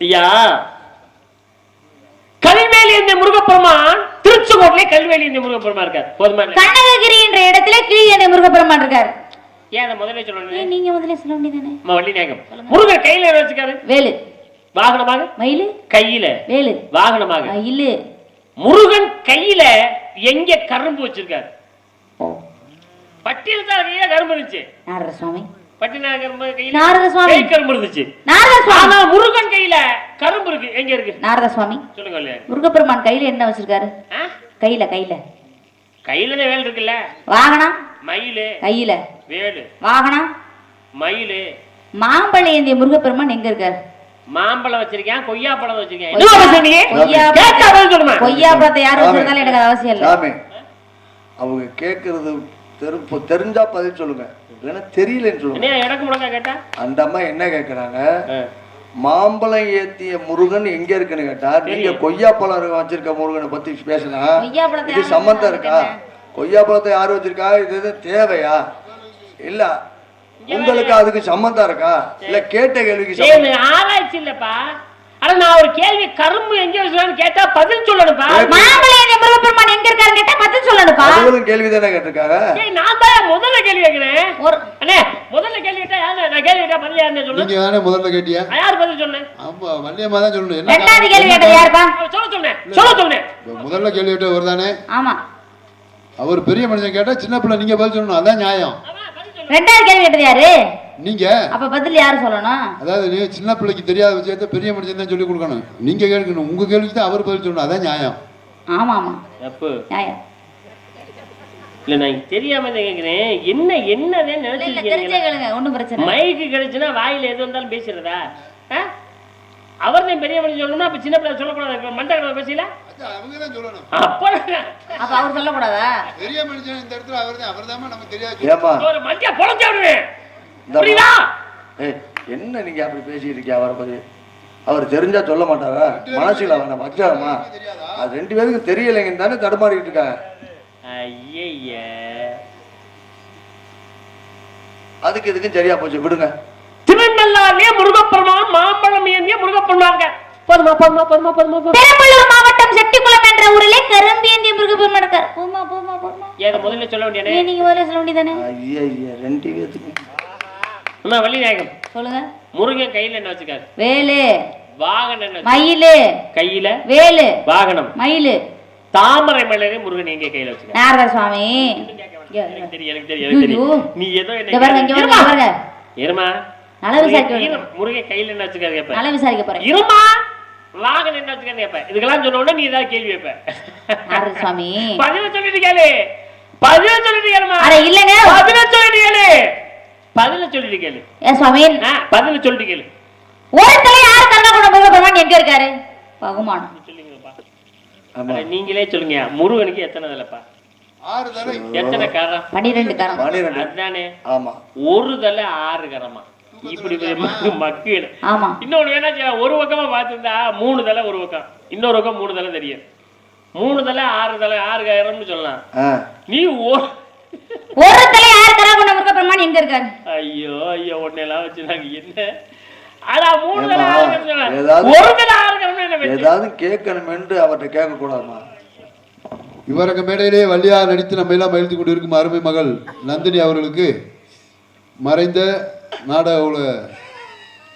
ஐயா, கல்வேலி இந்த முருகப்பெருமான் திருச்செங்கோட்டிலே கல்வேலி இந்த முருகப்பெருமான் இருக்கார். போதுமா? கண்ணககிரி என்ற இடத்துல கீழே முருகப்பெருமான் இருக்காரு. ஏன் அதை முதல்ல சொல்லணும்? நீங்க முதல்ல சொல்ல வேண்டியதானே. வள்ளி நாயகம் முருகன் கையில வச்சுக்காரு. வேலு வாகனமாக, மயிலு கையில வேலு வாகனமாக. மயிலு. முருகன் கையில எங்க கரும்பு வச்சிருக்காரு? பட்டியல் தான் கையில கரும்பு இருந்துச்சு. நாரத சுவாமி பட்டியல் கரும்பு கையில நாரத சுவாமி கை கரும்பு இருந்துச்சு. நாரத சுவாமி ஆனா முருகன் கையில கரும்பு இருக்கு. எங்க இருக்கு? நாரத சுவாமி சொல்லுங்க இல்லையா? முருகப்பெருமான் கையில என்ன வச்சிருக்காரு? கையில கையில கையில வேல் இருக்குல்ல. வாகனம் மயிலு கையில வேலு வாகனம் மயிலு. மாம்பழம் ஏந்திய முருகப்பெருமான் எங்க இருக்காரு? மாம்பழம் வச்சிருக்கேன், கொய்யா பழம் வச்சிருக்கேன். கொய்யா பழத்தை யாரும் வச்சிருந்தாலும் எனக்கு அவசியம் இல்லை. சாமி அவங்க கேட்கறது தெரிஞ்சா பதில் சொல்லுங்க, இல்லைன்னா தெரியலன்னு சொல்லுங்க. எனக்கு முடங்க கேட்டா அந்த அம்மா என்ன கேட்கறாங்க? மாம்பழம் ஏத்திய முருகன் எங்க இருக்குன்னு கேட்டா, நீங்க கொய்யா பழம் வச்சிருக்க முருகனை பத்தி பேசினா இது சம்பந்தம் இருக்கா? கொய்யா பழத்தை யாரு வச்சிருக்கா? இது தேவையா? இல்ல உங்களுக்கு அதுக்கு சம்பந்தம் இருக்கா? இல்ல கேட்ட கேள்விக்கு ஆராய்ச்சி இல்லப்பா. ஆனா நான் ஒரு கேள்வி, கரும்பு எங்க வச்சிருக்கான்னு கேட்டா பதில் சொல்லணும்ப்பா. மாம்பழம் ஏந்திய முருகப்பெருமான் எங்க இருக்காருன்னு கேட்டா பதில் சொல்லணும்ப்பா. அவங்களும் கேள்வி தானே கேட்டிருக்காங்க. நான் தான் முதல்ல கேள்வி கேட்கிறேன். அண்ணே முதல்ல கேள்வி கேட்டா யாரு? நான் கேள்வி கேட்டா பதில் யாருன்னு சொல்லு. நீங்க தானே முதல்ல கேட்டியா? யார் பதில் சொன்னேன்? ஆமா வள்ளியம்மா தான் சொல்லணும். ரெண்டாவது கேள்வி கேட்டது யாருப்பா? சொல்ல சொன்னேன். முதல்ல கேள்வி கேட்ட ஒரு தானே. ஆமா அவர் பெரிய மனுஷன் கேட்டா சின்ன பிள்ளை நீங்க பதில் சொல்லணும், அதான் நியாயம். ரெண்டாவது கேள்வி கேட்டது யாரு? நீங்க. அப்ப பதில் யாரு சொல்லணும்? அதாவது நீ சின்ன பிள்ளைக்கு தெரியாத விஷயத்த பெரிய மனுஷன் தான் சொல்லி கொடுக்கணும். நீங்க கேட்கணும், உங்க கேள்விக்கு தான் அவர் பதில் சொல்லணும், அதான் நியாயம். ஆமா ஆமா தப்பு நியாயம் இல்ல. நான் தெரியாம கேக்குறேன். என்னதே நினைச்சிருக்கீங்க? ஒண்ணும் பிரச்சனை. மைக்கு கிடைச்சுன்னா வாயில எது வந்தாலும் பேசுறதா? அவர் தான் பெரிய மனுஷன் சொல்லணும், அப்ப சின்ன பிள்ளை சொல்லக்கூடாது. மண்டை கடை பேசல அவங்க தான் சொல்லணும். அப்ப அவர் சொல்லக்கூடாதா? பெரிய மனுஷன் இந்த இடத்துல அவர் தான் நமக்கு தெரியாது. ஒரு மஞ்சா பொழச்சு விடுவேன். என்ன நீங்க அப்படி பேசிட்டு இருக்கீங்க? அவரை பத்தி அவர் தெரிஞ்சா சொல்ல மாட்டாரா? மனசுல அவனை வச்சாமா? அது ரெண்டு பேருக்கும் தெரியலைங்கன்னு தானே தடுமாறிட்டு இருக்காங்க. ஐய அதுக்கு இதுக்கும் சரியா போச்சு, விடுங்க. திருநள்ளாறிலே முருகப்பெருமான் மாம்பழம் ஏந்திய முருகப்பெருமான். போதுமா போதுமா போதுமா போதுமா. பெரம்பலூர் மாவட்டம் செட்டிக்குளம் என்ற ஊரிலே கரும்பு ஏந்திய முருகப்பெருமான் இருக்கார். போதுமா போதுமா போதுமா. ஏத முதல்ல சொல்ல வேண்டியனே. நீங்க முதல்ல சொல்ல வேண்டியதானே. ஐயா ரெண்டு பேருக்கு அம்மா வள்ளி நாயகம் சொல்லுங்க. முருகன் கையில என்ன வச்சிருக்காரு? வேலு. வாகனம் என்ன? மயிலு. கையில வேலு. வாகனம் மயிலு. தாமரை மலரை முருகன் எங்க கையில வச்சிருக்காரு? நாரத சுவாமி. எனக்கு தெரியும். நீ ஏதோ என்ன பாருங்க. இருமா. நல்ல விசாரிக்க. முருகன் கையில என்ன வச்சிருக்காரு கேப்ப. நல்ல விசாரிக்க போறேன். இருமா. வாகனம் என்ன வச்சிருக்காரு கேப்ப. இதுக்கெல்லாம் சொன்ன உடனே நீ ஏதாவது கேள்வி கேப்ப. நாரத சுவாமி. பதில சொல்லிட்டு கேளு. பதில சொல்லிட்டு கேளுமா. அட இல்லங்க. பதில சொல்லிட்டு கேளு. பதில சொல்லிட்டு கேளு. ஏ சுவாமி. பதில சொல்லிட்டு கேளு. ஒரு தலை யார் கண்ணா கொண்ட முருகப்பெருமான் எங்க இருக்காரு? பகுமானம். சொல்லுங்கப்பா. நீங்களே சொல்லுங்க. முருகனுக்கு எத்தனை தலைப்பா? 6 தலை. எத்தனை கரம்? 12 கரம். 12. அதுதானே. ஆமா. ஒரு தலை 6 கரமா? இப்படி மக்கள். ஆமா. இன்னொன்னு வேணா ஒரு பக்கமா பார்த்துருந்தா 3 தலை ஒரு பக்கம், இன்னொரு பக்கம் 3 தலை தெரியும். 3 தலை 6 தலை 6 கரம்னு சொல்லலாம். நீ ஒரு தலை யார் கரா கொண்ட முருகப்பெருமான் எங்க இருக்காரு? ஐயோ ஐயோ ஒன்னெல்லாம் வச்சுனாங்க என்ன? ஆனா 3 தலை 6 கரம், ஒரு தலை 6 கரம் என்ன? ஏதாவது கேட்கணுமென்று அவர்கிட்ட கேட்க கூடாதுமா. இவரங்க மேடையிலே வள்ளியா நடித்து நம்ம எல்லாம் மகிழ்ந்து கொண்டு இருக்கும் அருமை மகள் நந்தினி அவர்களுக்கு மறைந்த நாடக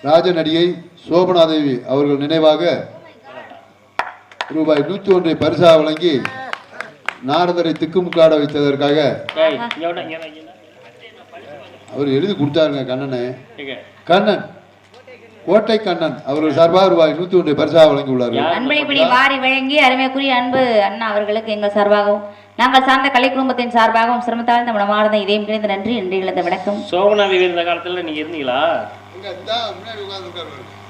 ராஜ நடிகை சோபனாதேவி அவர்கள் நினைவாக ரூபாய் 101 பரிசா வழங்கி நாரதரை திக்குமுக்காட வைத்ததற்காக அவர் எழுதி கொடுத்தாருங்க. கண்ணன் கோட்டை கண்ணன் அவர்கள் சார்பாக ரூபாய் 101 பரிசா வழங்கி உள்ளார்கள். அன்பளிப்படி வாரி வழங்கி அருமைக்குரிய அன்பு அண்ணா அவர்களுக்கு எங்கள் சார்பாகவும் நாங்கள் சார்ந்த கலை குடும்பத்தின் சார்பாகவும் சிரமத்தாழ்ந்த மனமார்ந்த இதயம் நிறைந்த நன்றி இழந்த வணக்கம். சோபனாதேவி இருந்த காலத்துல நீங்க இருந்தீங்களா?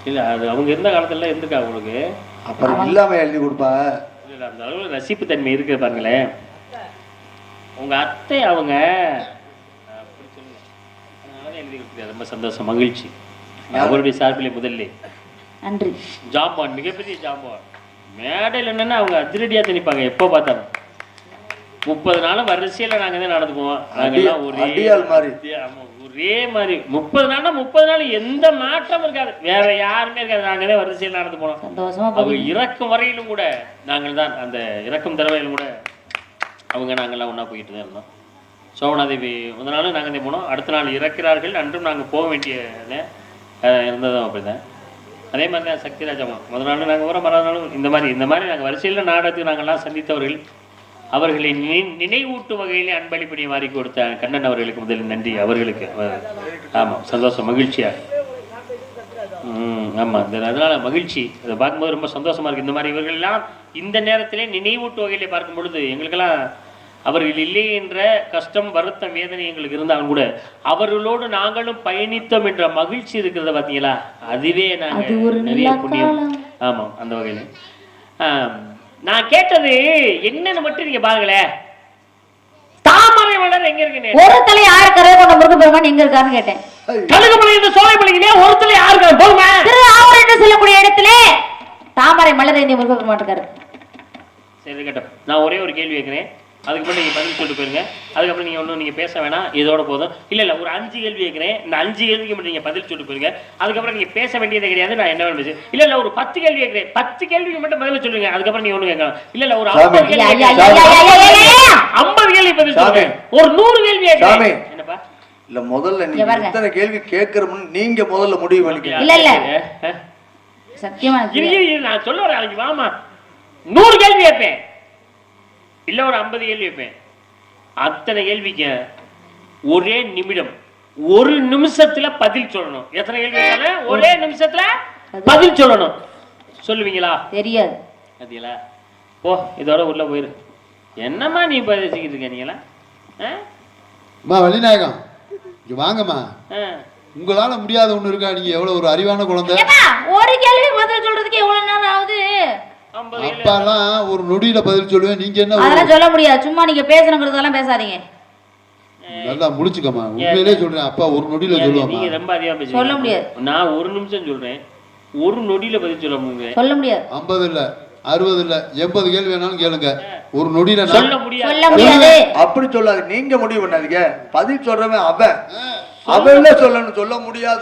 இல்ல அது அவங்க இருந்த காலத்துல இருந்திருக்கா உங்களுக்கு? அப்புறம் இல்லாம எழுதி கொடுப்பா. இல்ல அந்த அளவுக்கு ரசிப்பு தன்மை இருக்கு பாருங்களேன். உங்க அத்தை அவங்க எழுதி கொடுத்தது ரொம்ப சந்தோஷம் மகிழ்ச்சி. அவருடைய சார்பிலே முதல்ல நன்றி. ஜாம்பான், மிகப்பெரிய ஜாம்பான். மேடையில் என்னன்னா அவங்க அதிரடியா திணிப்பாங்க எப்போ பார்த்தாலும். 30 நாளும் வரிசையில நாங்க தான் நடந்து போவோம். நாங்கெல்லாம் ஒரே மாதிரி 30 நாள்னா 30 நாள் எந்த மாற்றம் இருக்காது, வேற யாருமே இருக்காது. நாங்க தான் வரிசையில் நடந்து போனோம். சந்தோஷமா அவங்க இறக்கும் வரையிலும் கூட நாங்கள் தான் அந்த இறக்கும் தரவையிலும் கூட அவங்க நாங்கள்லாம் ஒன்றா போயிட்டு தான் இருந்தோம். சோமநாதேவி முதல் நாள் நாங்கள் தான் போனோம். அடுத்த நாள் இறக்கிறார்கள், அன்றும் நாங்கள் போக வேண்டிய இருந்ததும் அப்படி தான். அதே மாதிரி தான் சக்திராஜம்மா முதல் நாள் நாங்கள் வரோம், மறுநாள் நாளும் இந்த மாதிரி நாங்கள் வரிசையில் நாடகத்துக்கு நாங்கள்லாம் சந்தித்தவர்கள். அவர்களை நினைவூட்டும் வகையிலே அன்பளிப்பணி மாறி கொடுத்த கண்ணன் அவர்களுக்கு முதலில் நன்றி. அவர்களுக்கு ஆமாம் சந்தோஷம், மகிழ்ச்சியா. ஆமாம், அதனால மகிழ்ச்சி. அதை பார்க்கும்போது ரொம்ப சந்தோஷமா இருக்கு. இந்த மாதிரி இவர்களெல்லாம் இந்த நேரத்திலே நினைவூட்டு வகையிலே பார்க்கும் பொழுது எங்களுக்கெல்லாம் அவர்கள் இல்லை என்ற கஷ்டம், வருத்தம், வேதனை எங்களுக்கு இருந்தாலும் கூட அவர்களோடு நாங்களும் பயணித்தோம் என்ற மகிழ்ச்சி இருக்கிறத பார்த்தீங்களா, அதுவே நாங்கள் நிறைய புண்ணியம். ஆமாம், அந்த வகையில் நான் கேட்டது என்னன்னு மட்டும் நீங்க பாருங்களே. தாமரை மலர் எங்க இருக்கு? ஒரு தலை யாரு கரை கொண்ட முருகப்பெருமான் எங்க இருக்காருன்னு கேட்டேன். கழுகுமலை இந்த சோலைமலையிலே ஒரு தலை யாரு போகுமா? திரு ஆவூர் என்று சொல்லக்கூடிய இடத்துல தாமரை மலர் இந்த முருகப்பெருமான் இருக்காரு. சரி கேட்டோம். நான் ஒரே ஒரு கேள்வி கேட்கிறேன், அதுக்கப்புறம் நீங்க பதில் சொல்லிட்டு போயிருங்க. அதுக்கப்புறம் நீங்க ஒன்றும் நீங்க பேச வேணாம், இதோட போதும். இல்ல ஒரு 5 கேள்வி கேட்கிறேன், இந்த 5 கேள்விக்கு மட்டும் நீங்க பதில் சொல்லிட்டு போயிருங்க. அதுக்கப்புறம் நீங்க பேச வேண்டியது கிடையாது, நான் என்ன வேணும் பேசு. இல்ல ஒரு 10 கேள்வி கேட்கிறேன், 10 கேள்விக்கு மட்டும் பதில் சொல்லுங்க. அதுக்கப்புறம் நீங்க ஒண்ணு கேட்கலாம். இல்ல ஒரு 50 கேள்வி 50 கேள்வி பதில் சொல்லுங்க. ஒரு 100 கேள்வி கேட்கிறேன். என்னப்பா? இல்ல முதல்ல நீங்க எத்தனை கேள்வி கேட்கறோம்னு நீங்க முதல்ல முடிவு பண்ணிக்கங்க. இல்ல சத்தியமா நான் சொல்ல வரேன், அதுக்கு வாமா 100 கேள்வி கேட்பேன், இல்ல ஒரு 50 கேள்வி வைப்பேன். அத்தனை கேள்விக்கு ஒரே நிமிடம், ஒரு நிமிஷத்துல பதில் சொல்லணும். எத்தனை கேள்வி கேட்டாலும் ஒரே நிமிஷத்துல பதில் சொல்லணும். சொல்லுவீங்களா? தெரியாது. அதீங்களா? போ, இதோட உள்ள போயிரு. என்னம்மா நீ பேசிக்கிட்டு இருக்க நீங்களா? வள்ளிநாயகம் இங்க வாங்கம்மா. உங்களால முடியாத ஒண்ணு இருக்கா? நீங்க எவ்வளவு ஒரு அறிவான குழந்தை. ஒரு கேள்வி பதில் சொல்றதுக்கு எவ்வளவு நேரம் ஆகுது? அப்பாலாம் ஒரு நொடியில பதில் சொல்லுவேன், நீங்க என்ன? அதெல்லாம் சொல்ல முடியாது, சும்மா நீங்க பேசணுங்கிறதெல்லாம் பேசாதீங்க. நல்லா முடிச்சுக்கம்மா, உண்மையிலே சொல்றேன். அப்பா ஒரு நொடியில சொல்லுவாங்க. நீங்க ரொம்ப அதிகமா பேசுறீங்க. சொல்ல முடியாது. நான் ஒரு நிமிஷம் சொல்றேன், ஒரு நொடியில பதில் சொல்ல முடியாது. சொல்ல முடியாது. 50 இல்ல 60 இல்ல 80 கேள்வி வேணாலும் கேளுங்க, ஒரு நொடியில சொல்ல முடியாது. சொல்ல முடியாது. அப்படி சொல்லாது, நீங்க முடிவு பண்ணாதீங்க. பதில் சொல்றவன் அவன் என்ன சொல்லணும், சொல்ல முடியாது.